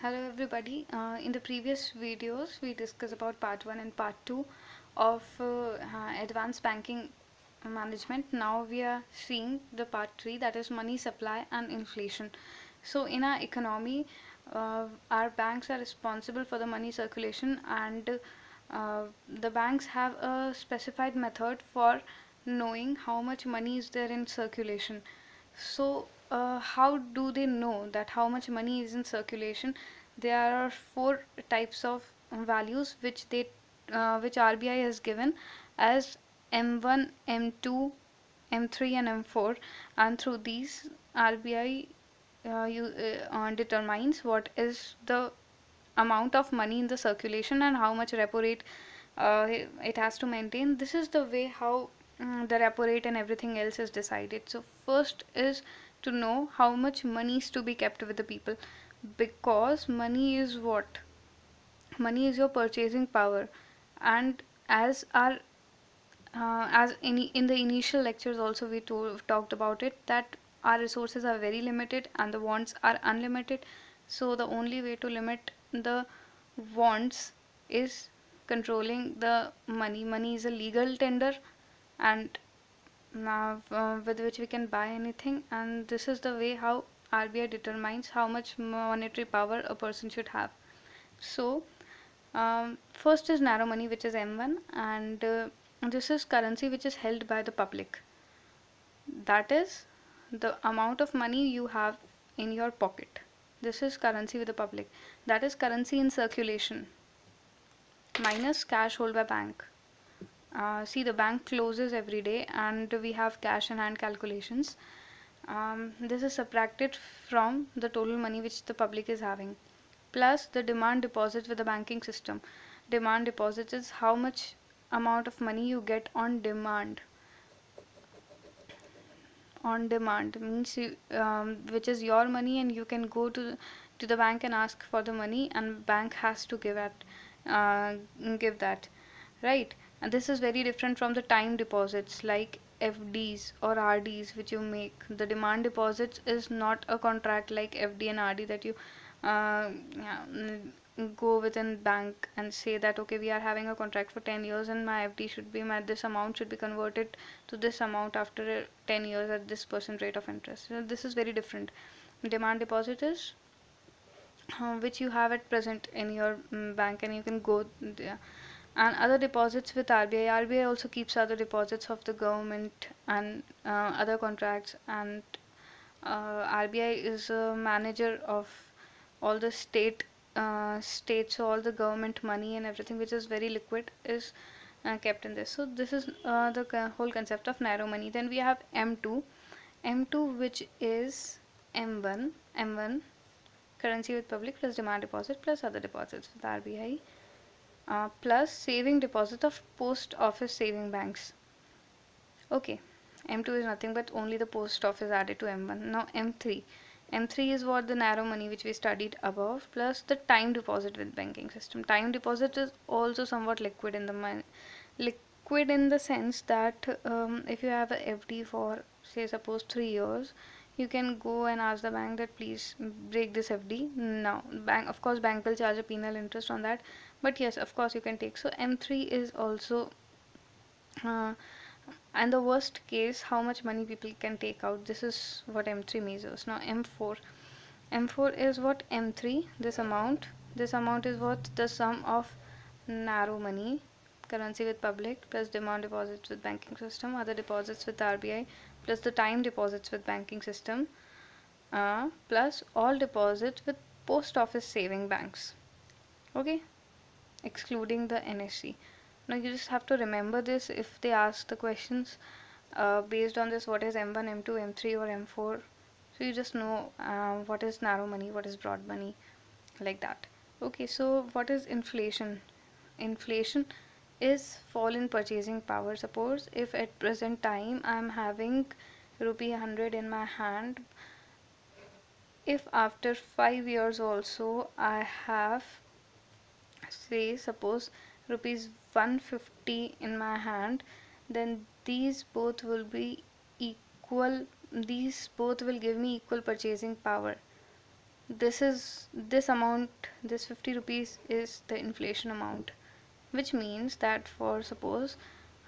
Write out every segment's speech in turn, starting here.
Hello everybody. In the previous videos we discussed about part 1 and part 2 of advanced banking management. Now we are seeing the part 3, that is money supply and inflation. So in our economy, our banks are responsible for the money circulation, and the banks have a specified method for knowing how much money is there in circulation. So, how do they know that how much money is in circulation? There are four types of values which RBI has given as M1, M2, M3, and M4, and through these RBI determines what is the amount of money in the circulation and how much repo rate it has to maintain. This is the way how the repo rate and everything else is decided. So first is to know how much money is to be kept with the people, because money is what? Money is your purchasing power, and as in the initial lectures also we talked about it, that our resources are very limited and the wants are unlimited. So the only way to limit the wants is controlling the money. Money is a legal tender, and with which we can buy anything, and this is the way how RBI determines how much monetary power a person should have. So first is narrow money, which is M1, and this is currency which is held by the public. That is the amount of money you have in your pocket. This is currency with the public. That is currency in circulation minus cash held by bank. See, the bank closes every day and we have cash in hand calculations. This is subtracted from the total money which the public is having, plus the demand deposits with the banking system. Demand deposits is how much amount of money you get on demand. On demand means which is your money, and you can go to the bank and ask for the money, and bank has to uh, give that, right? And this is very different from the time deposits like FDs or RDs which you make. The demand deposits is not a contract like FD and RD that you yeah, go within bank and say that okay, we are having a contract for 10 years and my FD should be, my this amount should be converted to this amount after 10 years at this percent rate of interest. So this is very different. Demand deposit is which you have at present in your bank, and you can go there. And other deposits with RBI. RBI also keeps other deposits of the government and other contracts, and RBI is a manager of all the states, so all the government money and everything which is very liquid is kept in this. So this is the whole concept of narrow money. Then we have M2, M2 which is M1 currency with public plus demand deposit plus other deposits with RBI, plus saving deposit of post office saving banks. Okay, M2 is nothing but only the post office added to M1. Now M3. M3 is what? The narrow money which we studied above, plus the time deposit with banking system. Time deposit is also somewhat liquid in the money. Liquid in the sense that if you have a FD for say suppose 3 years, you can go and ask the bank that please break this FD. Now bank, of course bank will charge a penal interest on that, but yes, of course you can take. So M3 is also uh, and the worst case how much money people can take out. This is what M3 measures. Now M4 is what? M3, this amount is what? The sum of narrow money, currency with public, plus demand deposits with banking system, other deposits with RBI, plus the time deposits with banking system, plus all deposits with post office saving banks. Okay, excluding the NSC. Now you just have to remember this if they ask the questions based on this, what is M1, M2, M3 or M4. So you just know what is narrow money, what is broad money, like that. Okay, so what is inflation? Inflation is fall in purchasing power. Suppose if at present time I am having rupee 100 in my hand, if after 5 years also I have, say suppose rupees 150 in my hand, then these both will be equal, these both will give me equal purchasing power. this amount, this 50 rupees is the inflation amount, which means that for suppose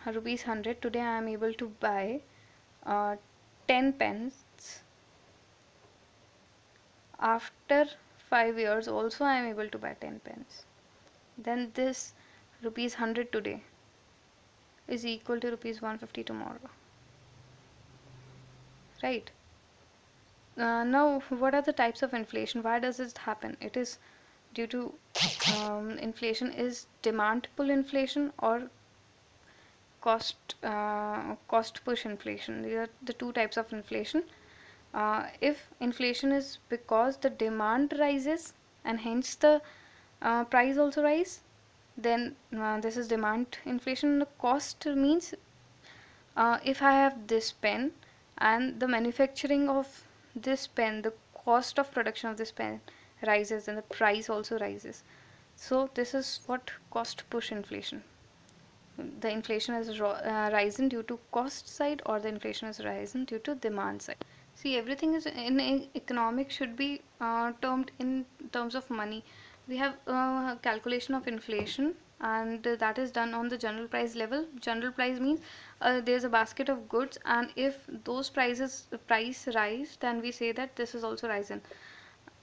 rupees 100, today I am able to buy 10 pence. After 5 years also I am able to buy 10 pence. Then this rupees 100 today is equal to rupees 150 tomorrow, right? Now, what are the types of inflation? Why does this happen? It is due to inflation is demand pull inflation or cost push inflation. These are the two types of inflation. If inflation is because the demand rises and hence the price also rise, then this is demand inflation. The cost means if I have this pen and the manufacturing of this pen, the cost of production of this pen rises and the price also rises. So this is what cost push inflation. The inflation is risen due to cost side, or the inflation is risen due to demand side. See, everything is in economics should be termed in terms of money. We have calculation of inflation, and that is done on the general price level. General price means there's a basket of goods, and if those price rise, then we say that this is also risen.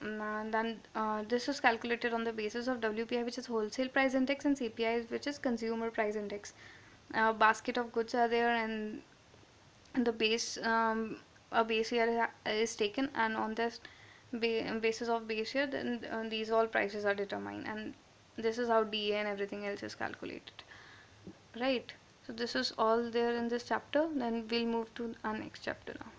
Then this is calculated on the basis of WPI, which is wholesale price index, and CPI, which is consumer price index. Basket of goods are there, and the base a base year is taken, and on this basis of base year, then these all prices are determined, and this is how DA and everything else is calculated, right? So this is all there in this chapter. Then we'll move to our next chapter now.